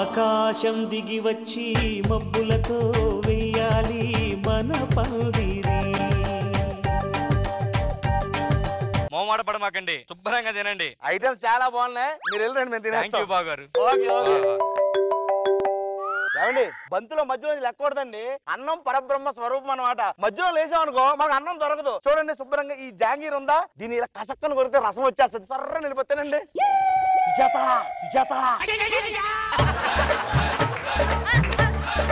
ఆకాశం దిగి వచ్చి మబ్బులతో వెయ్యాలి మన పందిరి. మోమాట పడమాకండి, శుభ్రంగా తినండి. ఐటమ్స్ చాలా బాగున్నాయి, మీరు వెళ్ళండి మేము తినేస్తాం. బాగారు ఏమండి బంతులో మధ్యలో లెక్కకూడదండి, అన్నం పరబ్రహ్మ స్వరూపం అన్నమాట. మధ్యలో లేసాం అనుకో మాకు అన్నం దొరకదు. చూడండి శుభ్రంగా ఈ జాంగీర్ ఉందా, దీని ఇలా కసక్కను కొరితే రసం వచ్చేస్తుంది. సర్ర నిలిపోతానండి. సుజాత సుజాత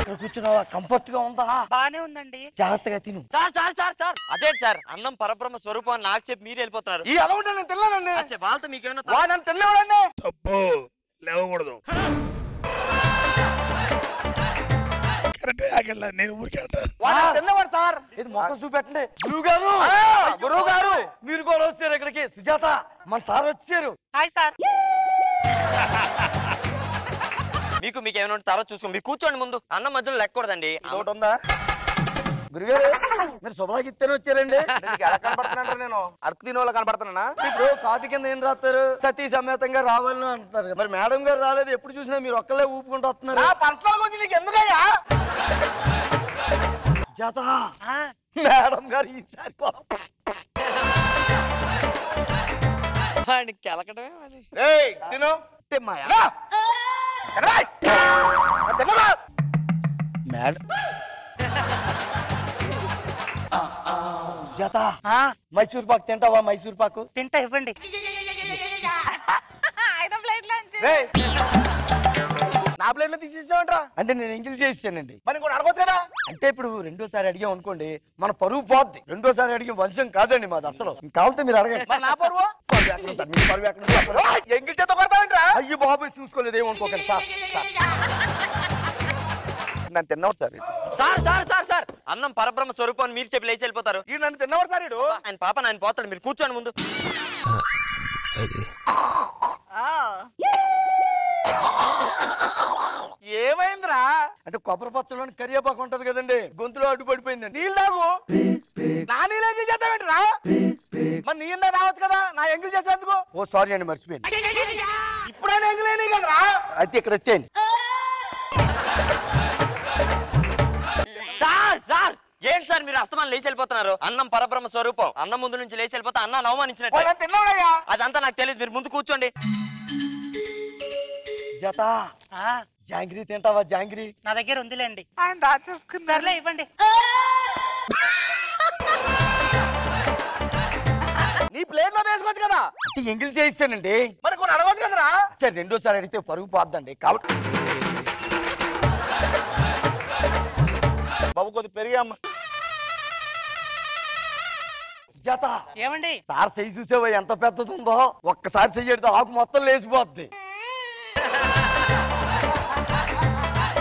ఇక్కడ కూర్చున్నావా, కంఫర్ట్ గా ఉందా? బానే ఉందండి, జాగ్రత్తగా తిను. సార్ సార్ సార్ సార్ అదే సార్, అన్నం పరబ్రహ్మ స్వరూపం అని నాకు చెప్పి మీరు వెళ్ళిపోతున్నారు. ఈ అలా ఉంటే నేను తిన్నానండి. వాళ్ళతో మీకేమన్నా నన్ను తినలేవాడండి. తప్పు, లేవకూడదు. నేను ఊరికే తిన్నవాడు సార్. ఇది మొక్క చూపెట్టండి. గురువు గారు మీరు కూడా వచ్చారు ఇక్కడికి. సుజాత మన సార్ వచ్చారు. Hi sir. మీకు ఏమైనా తర్వాత చూసుకో, మీరు కూర్చోండి. ముందు అన్నం మధ్యలో లెక్కకూడదండి. ఒకటి ఉందా గురుగారు, మీరు శుభ్రాకి ఇస్తేనే వచ్చారండి. ఎలా కనపడుతున్నా నేను అరకు తినే వాళ్ళు కనపడుతున్నా. ఇప్పుడు కాపీ కింద ఏం రాస్తారు, సతీ సమేతంగా రావాలని అంటున్నారు. మరి మేడం గారు రాలేదు, ఎప్పుడు చూసినా మీరు ఒక్కళ్ళే ఊపుకుంటూ వస్తున్నారు. పర్సనల్ గురించి నీకు ఎందుకయ్యా? జాత మేడం గారు ఈసారి తిను మేడం జాత మైసూర్ పాకు తింటావా? మైసూర్ పాకు తింటా, ఇవ్వండి. నా ప్లేట్ లో తీసేసావంట్రా? అంటే నేను ఎంగిల్ చేసానండి. మరి కూడా అడగొచ్చు కదా. అంటే ఇప్పుడు రెండోసారి అడిగాం అనుకోండి మన పరువు పోద్ది. రెండోసారి అడిగే వంశం కాదండి మాది అసలు. కావాలంటే మీరు అడగండి. నా పరువు ఎంగిల్ చేత కొడతావేంట్రా? అయ్యో బాబు చూసుకోలేదు, ఏమనుకోకండి సార్. నన్ను తిన్నవాడు sir. Sir sir sir sir అన్నం పరబ్రహ్మ స్వరూపం అని మీరు చెప్పి లేచి వెళ్ళిపోతారు. ఈ నన్ను తిన్నవాడు సార్. ఆయన పాప ఆయన పోతాడు, మీరు కూర్చోండి ముందు. ఏమైందిరా? అంటే కొబ్బరి పచ్చలోని కరివేపాకు ఉంటది కదండి, గొంతులో అడ్డుపడిపోయిందండి. నీళ్ళు తాగు. నా నీళ్ళు ఎంగిల్ చేస్తావేంట్రా? మరి నీళ్ళ రావచ్చు కదా నా ఎంగిల్ చేసేందుకు. ఓ సారీ అండి, మర్చిపోయింది. ఇప్పుడైనా ఎంగిలేని కదరా. అయితే ఇక్కడ వచ్చేయండి. సార్ సార్ ఏంటి సార్ మీరు అస్తమానం లేచి వెళ్ళిపోతున్నారు? అన్నం పరబ్రహ్మ స్వరూపం, అన్నం ముందు నుంచి లేచి వెళ్ళిపోతే అన్నాన్ని అవమానించినట్టు. అదంతా నాకు తెలియదు, మీరు ముందు కూర్చోండి. జత జాంగ్రీ తింటావా? జాంగ్రీ నా దగ్గర ఉందిలేండి. ఆయన దాచేసుకున్నారులే, ఇవ్వండి. నీ ప్లేట్ లో వేసుకోవచ్చు కదా. ఎంగిల్ చేయిస్తానండి. మరి కొన్ని అడగవచ్చు కదరా. రెండోసారి అడిగితే పరుగు పోద్దండి. కాబట్టి బాబు కొద్ది పెరిగామ్మా. జత ఏమండి సార్ చెయ్యి చూసేవా ఎంత పెద్దది ఉందో. ఒక్కసారి చెయ్యడితే ఆకు మొత్తం లేచిపోద్ది.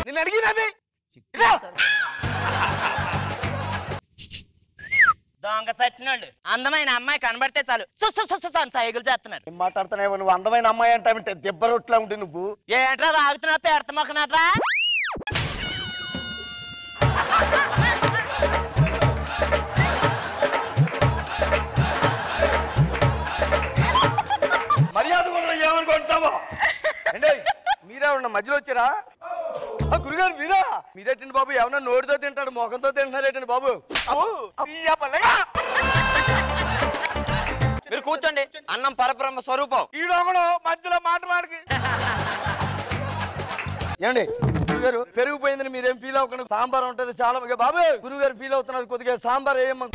నేను అడిగినది దొంగ సచ్చినోళ్ళు. అందమైన అమ్మాయి కనబడితే చాలు సైకిల్ చేస్తున్నారు. ఏం మాట్లాడుతున్నావు నువ్వు? అందమైన అమ్మాయి అంటే దెబ్బ రొట్లా ఉంటే నువ్వు ఏంట్రా తాగుతున్నా? పెడతమొక్కనట్రా. మర్యాద ఏమనుకుంటావా? అంటే మీరే ఉన్న మధ్యలో వచ్చారా? గురుగారు మీరా? మీరేటండి బాబు? ఏమన్నా నోటితో తింటాడు, మొఖంతో తింటున్నారేటండి బాబు? మీరు కూర్చోండి. అన్నం పరబ్రహ్మ స్వరూపం. ఈడొకడు మధ్యలో మాట మాటకి. ఏమండి గురుగారు పెరిగిపోయిందని మీరేం ఫీల్ అవ్వకుండా సాంబార్ ఉంటది చాలా బాబు. గురుగారు ఫీల్ అవుతున్నారు, కొద్దిగా సాంబార్ వేయమ్మ.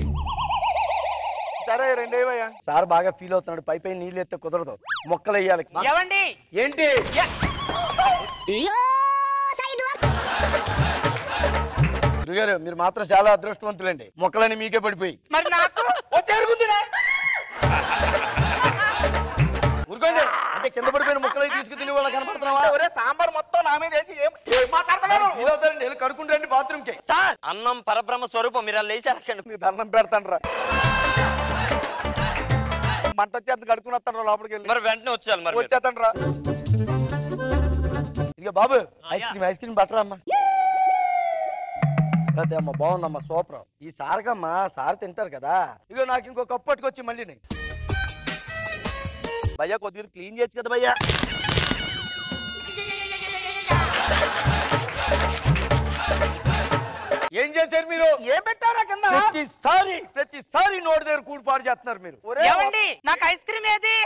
సరే రెండేవయ్యా. సార్ బాగా ఫీల్ అవుతున్నాడు, పై పై నీళ్ళు ఎత్తే కుదరదు, మొక్కలు వేయాలి. ఏవండి ఏంటి? గురుగారు మీరు మాత్రం చాలా అదృష్టవంతులండి, మొక్కలన్నీ మీకే పడిపోయి. మరి నాకు ఊరుకోండి. అంటే కింద పడిపోయిన మొక్కలు తీసుకు తిని వాళ్ళ కనపడుతున్నావా? సాంబార్ మొత్తం నా మీద వేసి మాట్లాడుతున్నారు. కడుకుంటండి బాత్రూమ్ కి. సార్ అన్నం పరబ్రహ్మ స్వరూపం, మీరు అలా లేచి వెళ్ళకండి. మీరు దండం పెడతాను రా. మంట వచ్చేంత కడుకుని వస్తాను రా లోపలికి వెళ్ళి. మరి వెంటనే వచ్చేయాలి. మరి వచ్చేస్తాను రా. ఇక బాబు ఐస్ క్రీమ్ బట్టరా అమ్మా. అదే అమ్మ బాగుందమ్మా, సూపర్. ఈ సార్కమ్మా సార్ తింటారు కదా. ఇక నాకు ఇంకో కప్పు పట్టుకొచ్చి మళ్ళీ భయ్యా కొద్దిగా క్లీన్ చేయొచ్చు కదా భయ్యా. ఏం చేశారు మీరు? ఏం పెట్టారా కింద? ప్రతిసారి నోటి దగ్గర కూడిపాడు చేస్తున్నారు మీరు. ఏమండి నాకు ఐస్ క్రీమ్ ఏది?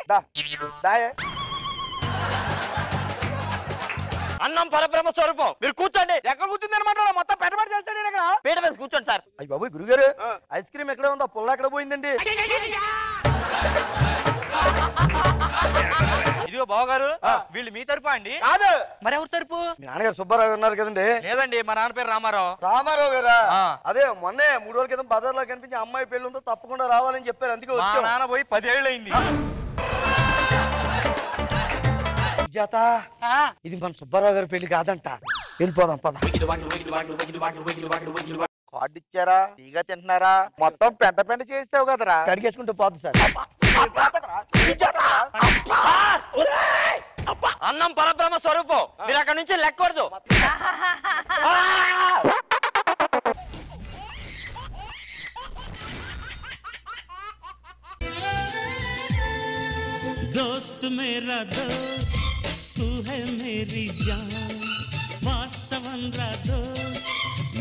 అన్నం పరబ్రహ్మ స్వరూపం. మీరు కూర్చోండి. ఎక్కడ కూర్చుంది అనమాట? మొత్తం పెట్టబడి చేస్తాడు ఇక్కడ. పీట మీద కూర్చోండి సార్. అయ్యి బాబు గురుగారు, ఐస్ క్రీమ్ ఎక్కడ ఉందా? పుల్ల ఎక్కడ పోయిందండి? ఇదిగో బావగారు, వీళ్ళు మీ తరపు అండి? కాదు. మరి ఎవరి తరపు? మీ నాన్నగారు సుబ్బారావు ఉన్నారు కదండి? లేదండి, మా నాన్న పేరు రామారావు. రామారావు గారా? అదే మొన్నే 3 రోజుల క్రితం బజార్లో కనిపించి అమ్మాయి పెళ్లి ఉందో తప్పకుండా రావాలని చెప్పారు, అందుకే వచ్చాం. నాన్న పోయి 10 ఏళ్ళు అయింది. ఇది మన సుబ్బారావు గారి పెళ్లి కాదంట. వెళ్ళిపోదాం పద. కార్డు ఇచ్చారా? టీగా తింటున్నారా? మొత్తం పెంట పెంట చేసావు కదరా. కడిగేసుకుంటూ పోదు సార్. అన్నం పరబ్రహ్మ స్వరూపం. మీరు అక్కడ నుంచి లెక్కకూడదు. दोस्त मेरा दोस्त तू है मेरी जान వాస్తవం రా దోస్త్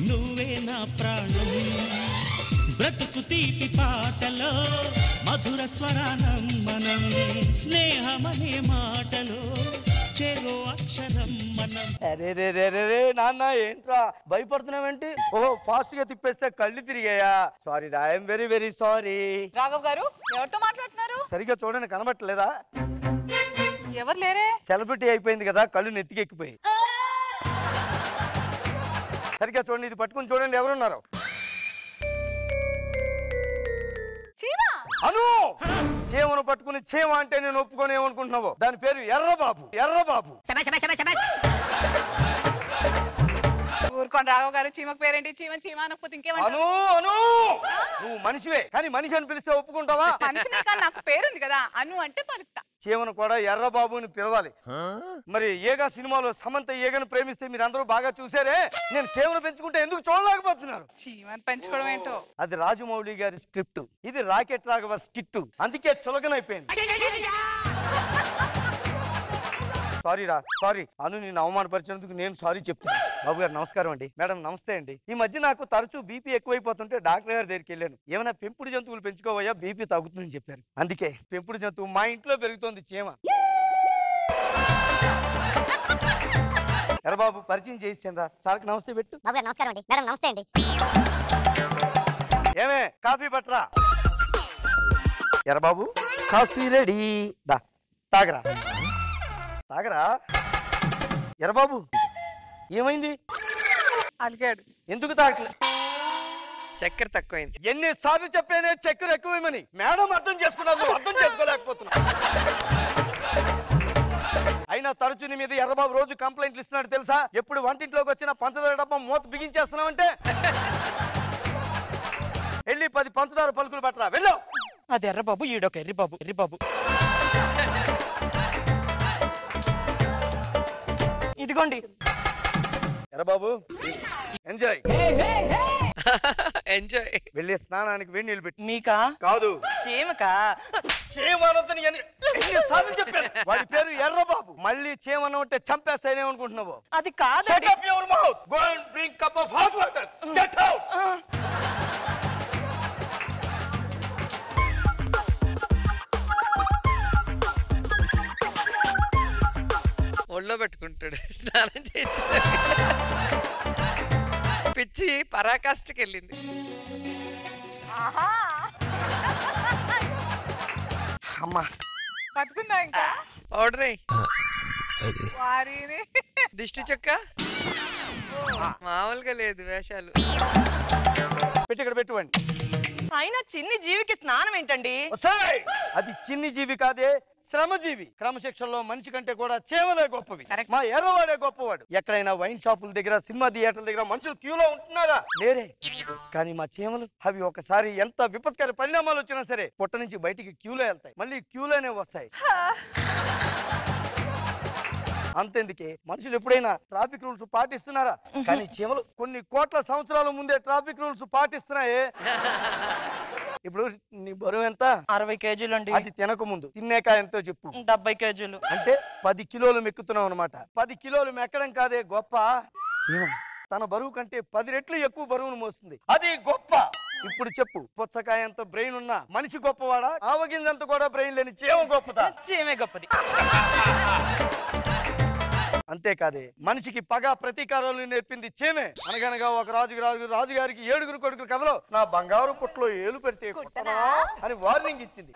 నువ్వే నా ప్రాణం బ్రతుకు తీపి పాటలో మధుర స్వరానం మనం స్నేహమనే మాటలో చెరో అక్షరం మనం. అరే రే రే రే రే నాన్న, ఏంట్రా భయపడుతున్నావేంటి? ఓహో, ఫాస్ట్ గా తిప్పేస్తే కళ్ళు తిరిగాయా? సారీ రా, I'm very very sorry. Raghav గారు ఎవరితో మాట్లాడుతున్నారు? సరిగ్గా చూడండి, కనబట్టలేదా? ఎవరు లేరే? సెలబ్రిటీ అయిపోయింది కదా, కళ్ళు నెత్తికెక్కిపోయి. సరిగ్గా చూడండి, ఇది పట్టుకుని చూడండి ఎవరున్నారు. అను, చేమను పట్టుకుని చేమ అంటే నేను ఒప్పుకొని ఏమనుకుంటున్నావు? దాని పేరు ఎర్రబాబు. ఎర్రబాబు. ఊరుకోండి రాఘవ్ గారు, చీమకు పేరేంటి? చీమ అనకపోతే ఇంకేమంటారు? అను అను, నువ్వు మనిషివే, కానీ మనిషి అని పిలిస్తే ఒప్పుకుంటావా? మనిషినే కానీ నాకు పేరుంది కదా, అను అంటే పలుకుతా. చేమను కూడా ఎర్రబాబుని పిలవాలి. మరి ఏగా సినిమాలో సమంత ఏగను ప్రేమిస్తే మీరు అందరూ బాగా చూసారే, నేను చేమను పెంచుకుంటే ఎందుకు చూడలేకపోతున్నారు? చీమను పెంచుకోవడం ఏంటో. అది రాజమౌళి గారి స్క్రిప్ట్, ఇది రాకెట్ రాఘవ స్కిట్, అందుకే చులకనైపోయింది. సారీ రా, సారీ. అను నేను అవమానపరిచినందుకు నేను సారీ చెప్తాను. బాబు గారు నమస్కారం అండి. మేడం నమస్తే అండి. ఈ మధ్య నాకు తరచూ బీపీ ఎక్కువైపోతుంటే డాక్టర్ గారి దగ్గరికి వెళ్ళాను. ఏమైనా పెంపుడు జంతువులు పెంచుకోవయ్యా, బీపీ తగ్గుతుందని చెప్పారు. అందుకే పెంపుడు జంతువు మా ఇంట్లో పెరుగుతోంది, చీమ. ఎర్రబాబు పరిచయం చేయిస్తాను రా. సార్కి నమస్తే పెట్టు. నమస్కారం అండి. మేడం నమస్తే అండి. ఏమే కాఫీ పట్టరా. Errababu coffee ready. దా తాగరా, తాగరా. ఎర్రబాబు ఏమైంది? అలిగాడు. ఎందుకు తాగట్లే? చక్కెర తక్కువైంది. ఎన్నిసార్లు చెప్పానే చక్కెర ఎక్కువేమని. మేడం అర్థం చేసుకున్నాను, అర్థం చేసుకోలేకపోతున్నా. అయినా తరచు నీ మీద ఎర్రబాబు రోజు కంప్లైంట్లు ఇస్తున్నాడు తెలుసా? ఎప్పుడు వంటింట్లోకి వచ్చిన పంచదార డబ్బా మూత బిగించేస్తున్నావంటే వెళ్ళి 10 పంచదార పలుకులు పట్టరా, వెళ్ళు. అది ఎర్రబాబు, ఈడొక ఎర్రిబాబు. ఎర్రిబాబు ఇదిగోండి. ఎర్రబాబు ఎంజాయ్. ఎంజాయ్. వెళ్ళి స్నానానికి వేడి నీళ్ళు పెట్టి. మీకా? కాదు, చీమకా. చేమనొద్దని ఎన్నిసార్లు చెప్పాను. వాడి పేరు ఎర్రబాబు. మళ్ళీ చేమన ఉంటే చంపేస్తానే అనుకుంటున్నావు. అది కాదు. Shut up your mouth. Go and bring cup of hot water. Get out. ఒళ్ళో పెట్టుకుంటాడు స్నానం చేయించు. పిచ్చి పరాకాష్ఠకి వెళ్ళింది. అమ్మా బతుకుందా ఇంకా? పౌడర్ వారిని దిష్టి చొక్క మామూలుగా లేదు వేషాలు. పెట్టి ఇక్కడ పెట్టుకోండి. అయినా చిన్ని జీవికి స్నానం ఏంటండి? అది చిన్ని జీవి కాదే, శ్రమజీవి. క్రమశిక్షణలో మనిషి కంటే కూడా చేమలే గొప్పవి. మా ఎర్రవాడే గొప్పవాడు. ఎక్కడైనా వైన్ షాపుల దగ్గర, సినిమా థియేటర్ల దగ్గర మనుషులు క్యూలో ఉంటున్నారా? లేరే. కానీ మా చేమలు అవి ఒకసారి ఎంత విపత్కర పరిణామాలు వచ్చినా సరే పొట్ట నుంచి బయటికి క్యూలో వెళ్తాయి, మళ్ళీ క్యూలోనే వస్తాయి. అంతెందుకే, మనుషులు ఎప్పుడైనా ట్రాఫిక్ రూల్స్ పాటిస్తున్నారా? కానీ చీమలు కొన్ని కోట్ల సంవత్సరాల ముందే ట్రాఫిక్ రూల్స్ పాటిస్తున్నాయే. ఇప్పుడు నీ బరువు ఎంత? 60 కేజీలు అండి. అది తినక ముందు. తిన్నాక ఎంతో చెప్పు. 70 కేజీలు. అంటే 10 కిలోలు మెక్కుతున్నావు అనమాట. 10 కిలోలు మెక్కడం కాదే గొప్ప. చీమ తన బరువు కంటే 10 రెట్లు ఎక్కువ బరువును మోస్తుంది. అది గొప్ప. ఇప్పుడు చెప్పు, పుచ్చకాయంత బ్రెయిన్ ఉన్న మనిషి గొప్పవాడా, ఆవగింజంత కూడా బ్రెయిన్ లేని చీమ గొప్పదా? చీమే గొప్పది. అంతేకాదే మనిషికి పగ ప్రతీకారాలు నేర్పింది చీమే. అనగనగా ఒక రాజుగారికి 7 కొడుకుల కథలో నా బంగారు పుట్లో ఏలు పెడితే కుట్టనా అని వార్నింగ్ ఇచ్చింది.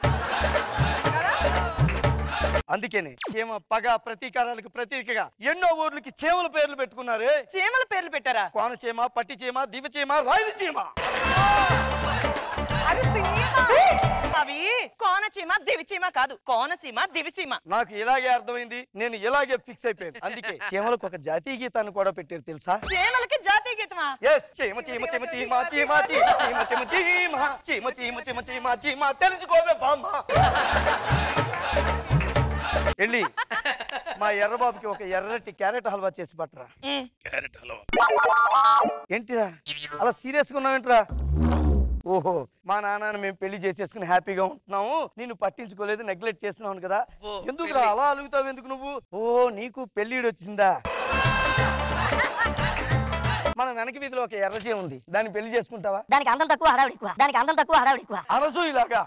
అందుకనే చీమ పగ ప్రతీకారాలకు ప్రతీకగా ఎన్నో ఊర్లకి చీమల పేర్లు పెట్టుకున్నారే. చీమల పేర్లు పెట్టారా? కోన చీమ, పట్టి చీమ, దివ చీమ, రాయల చీమ. అవి కోన చీమ దివి చీమ కాదు, కోనసీమ దివిసీమ. నాకు ఇలాగే అర్థమైంది, నేను ఇలాగే ఫిక్స్ అయిపోయాను. అందుకే చీమలకు ఒక జాతీయ గీతాన్ని కూడా పెట్టారు తెలుసా? చీమలకి జాతీయ గీతమా? ఎస్, చీమ చీమ చీమ చీమ చీమ చీమ చీమ చీమ చీమ చీమ చీమ చీమ చీమ తెలుసుకోవే బామ్మ. వెళ్ళి మా ఎర్రబాబుకి ఒక ఎర్రటి క్యారెట్ హల్వా చేసి పట్టరా. క్యారెట్ హల్వా ఏంటిరా అలా సీరియస్ గా ఉన్నావేంట్రా? ఓహో, మా నాన్నని మేము పెళ్లి చేసేసుకుని హ్యాపీగా ఉంటున్నాము, నిన్ను పట్టించుకోలేదు, నెగ్లెక్ట్ చేస్తున్నావు కదా. ఎందుకు అలా అలుగుతావు ఎందుకు నువ్వు? ఓ, నీకు పెళ్లిడు వచ్చిందా? మన వెనక వీధిలో ఒక ఎర్రచే ఉంది, దాన్ని పెళ్లి చేసుకుంటావా? దానికి అందం తక్కువ హడావిడి ఎక్కువ, దానికి అందం తక్కువ హడావిడి ఎక్కువ. అరసు ఇలాగా.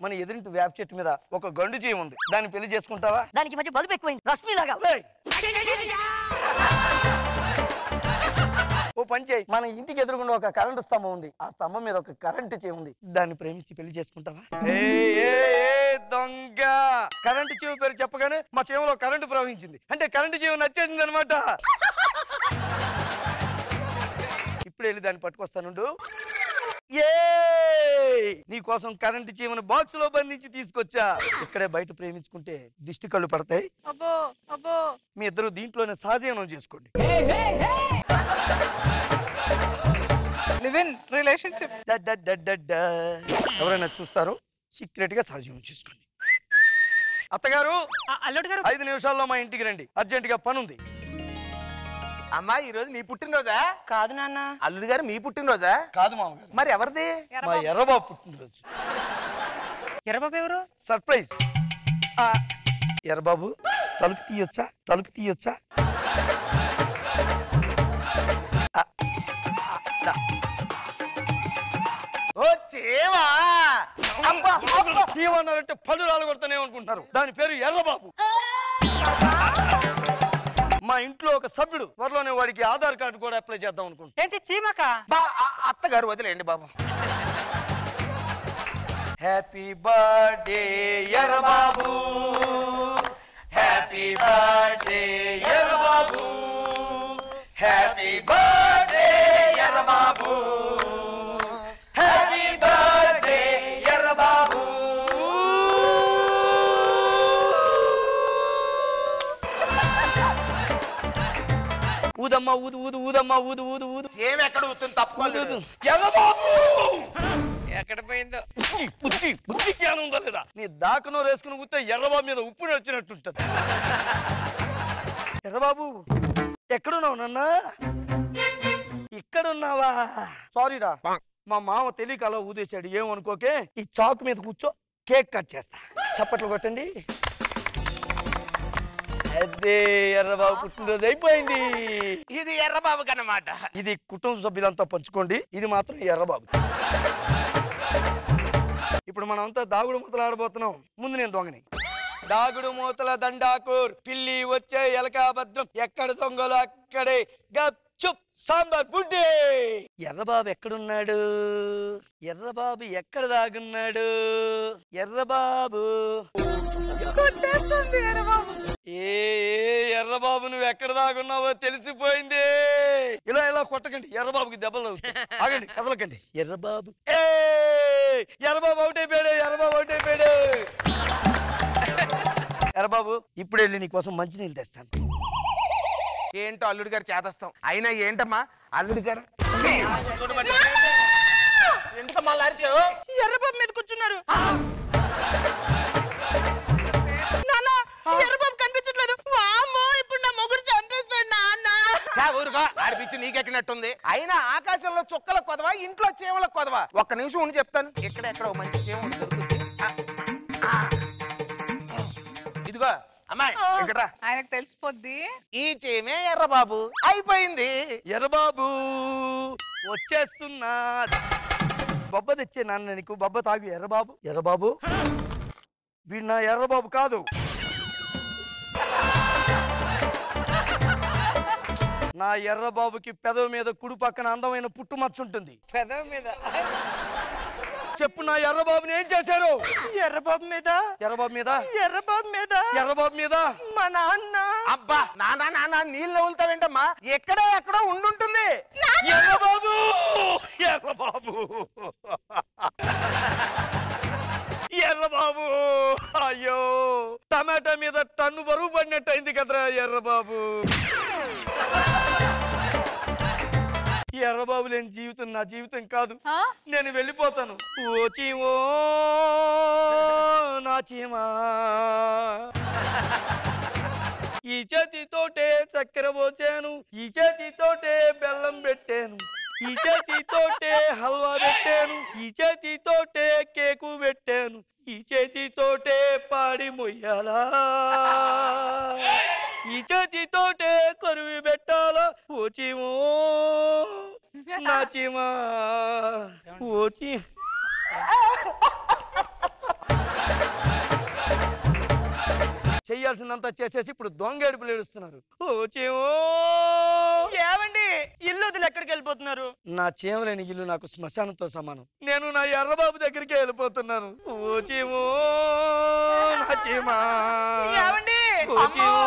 మన ఎదురింటి వేప చెట్టు మీద ఒక గండు చేయి ఉంది, దాన్ని పెళ్లి చేసుకుంటావా? దానికి మధ్య బలుపు ఎక్కువైంది, రశ్మిలాగా. ఓ పని చేయి, మన ఇంటికి ఎదురుగుండా ఒక కరెంటు స్తంభం ఉంది, ఆ స్తంభం మీద ఒక కరెంటు చేయి ఉంది, దాన్ని ప్రేమించి పెళ్లి చేసుకుంటావా? దొంగ, కరెంటు చెవి పేరు చెప్పగానే మా చెవిలో కరెంటు ప్రవహించింది, అంటే కరెంటు చెవి నచ్చేసింది అనమాట. ఇప్పుడు వెళ్ళి దాన్ని పట్టుకొస్తానుండు. నీ కోసం కరెంటు చీమను బాక్స్ లో బంధించి తీసుకొచ్చా. ఇక్కడే బయట ప్రేమించుకుంటే దిష్టి కళ్ళు పడతాయి. మీ ఇద్దరు దీంట్లోనే సహజీవనం చేసుకోండి. Live in relationship. ఎవరైనా చూస్తారో సీక్రెట్ గా సహజీవనం చేసుకోండి. అత్తగారు, అల్లుడు గారు 5 నిమిషాల్లో మా ఇంటికి రండి, అర్జెంట్ గా పని ఉంది. అమ్మా, ఈ రోజు నీ పుట్టినరోజా? కాదు నాన్న. అల్లుడు గారు మీ పుట్టినరోజా? కాదు మామగారు. మరి ఎవరిది? మా ఎర్రబాబు పుట్టినరోజు. ఎర్రబాబు ఎవరు? సర్ప్రైజ్. ఎర్రబాబు, తలుపు తీయొచ్చా? తలుపు తీయొచ్చా? చీమన్నారంటే పళ్ళు రాళ్ళు కొడతానే అనుకుంటున్నారు, దాని పేరు ఎర్రబాబు. మా ఇంట్లో ఒక సభ్యుడు, త్వరలోనే వాడికి ఆధార్ కార్డు కూడా అప్లై చేద్దాం అనుకుంటున్నాను. ఏంటి చీమక? అత్తగారు వదిలేండి బాబు. Happy birthday Errababu, happy birthday Errababu, happy birthday Errababu, happy birthday Errababu. ఊదమ్మా ఊదు ఊదు ఊదమ్మా ఊదు ఊదు ఊదు. ఏమి ఎక్కడ ఊతుంది? తప్పుకోలేదు. ఎర్రబాబు ఎక్కడ పోయిందో. బుద్ధి జ్ఞానం ఉందా లేదా? నీ దాకనో వేసుకుని కూతే ఎర్రబాబు మీద ఉప్పు నచ్చినట్టుంటది. ఎర్రబాబు, ఎక్కడున్నావు నాన్న? ఇక్కడున్నావా? సారీరా, మా మామ తెలియక అలా ఊదేశాడు, ఏమనుకోకే. ఈ చాకు మీద కూర్చో, కేక్ కట్ చేస్తా. చప్పట్లు కొట్టండి. అదే, ఎర్రబాబు పుట్టినరోజు అయిపోయింది. ఇది ఎర్రబాబు కన్నమాట. ఇది కుటుంబ సభ్యులంతా పంచుకోండి, ఇది మాత్రం ఎర్రబాబు. ఇప్పుడు మనం అంతా దాగుడు మూతలు ఆడబోతున్నాం. ముందు నేను దొంగని. దాగుడు మూతల దండాకూర్, పిల్లి వచ్చే ఎలకా భద్రం, ఎక్కడ దొంగలు అక్కడే గప్ చుప్ సాంబార్ బుడ్డే. ఎర్రబాబు ఎక్కడున్నాడు? ఎర్రబాబు ఎక్కడ దాగున్నాడు? ఎర్రబాబు, ఏ ఎర్రబాబు నువ్వు ఎక్కడ దాగున్నావో తెలిసిపోయింది. ఇలా ఇలా కొట్టకండి, ఎర్రబాబుకి దెబ్బలు తగులుతాయి. ఆగండి, కదలకండి. ఎర్రబాబు, ఎర్రబాబు అవుట్ అయిపోయాడు, ఎర్రబాబు అవుట్ అయిపోయాడు. ఎర్రబాబు, ఇప్పుడు వెళ్ళి నీకోసం మంచినీళ్ళు తెస్తాను. ఏంటో అల్లుడు గారు చేదస్తాం. అయినా ఏంటమ్మా అల్లుడు గారు ఎంత మళ్ళీ అరిచావు? ఎర్రబాబు మీద కూర్చున్నారు. ఎర్రబాబు కనిపించట్లేదు. వామ్మో, ఇప్పుడు నా మొగుడు చంపేస్తాడు నాన్న. ఊరుగా ఆడిపించి నీకెక్కినట్టుంది. అయినా ఆకాశంలో చుక్కల కొదవా, ఇంట్లో చీమల కొదవా? ఒక్క నిమిషం ఉండి చెప్తాను. ఎక్కడెక్కడ మంచి చీమ దొరుకుతుంది. ఇదిగో అమ్మాయి ఇక్కడ ఆయనకు తెలిసిపోద్ది. ఈ చీమే ఎర్రబాబు అయిపోయింది. ఎర్రబాబు వచ్చేస్తున్నా. బొబ్బ తెచ్చే నాన్న నీకు బొబ్బ తాగు. ఎర్రబాబు ఎర్రబాబు వీడు నా ఎర్రబాబు కాదు. నా ఎర్రబాబుకి పెదవి మీద కుడి పక్కన అందమైన పుట్టుమచ్చ ఉంటుంది. పెదవి మీద చెప్పు నా ఎర్రబాబుని ఏం చేశారు? ఎర్రబాబు మీద ఎర్రబాబు మీద ఎర్రబాబు మీద ఎర్రబాబు మీద మా నాన్న. అబ్బా నాన్న నాన్న నీళ్ళు నవ్వులుతావేంటమ్మా? ఎక్కడో ఉండుంటుంది. ఎర్రబాబు ఎర్రబాబు ఎర్రబాబు అయ్యో టమాటా మీద టన్ను బరువు పడినట్టు అయింది కదరా ఎర్రబాబు. ఎర్రబాబు లేని జీవితం నా జీవితం కాదు. నేను వెళ్ళిపోతాను. ఓ చీమో నా చీమా, ఈ చేతితోటే చక్కెర పోసాను, ఈ చేతితోటే బెల్లం పెట్టాను, ఈ చేతితోటే హల్వా పెట్టాను, ఈ చేతితోటే కేకు పెట్టాను, ఈ చేతితోటే పాడి మొయ్యాలా, ఈ చేతితోటే కరువి పెట్టాలా. ఓ చీమో నా చీమా, ఓ చీ చెయ్యాల్సిందంతా చేసేసి ఇప్పుడు దొంగేడుపులు ఏడుస్తున్నారు. ఓ చీమో ఏమండి ఇల్లు వదిలి ఎక్కడికి వెళ్ళిపోతున్నారు? నా చీమలేని ఇల్లు నాకు శ్మశానంతో సమానం. నేను నా ఎర్రబాబు దగ్గరికి వెళ్ళిపోతున్నాను. ఓ చీమో నా చీమా, ఏమండి ఓ చీమో.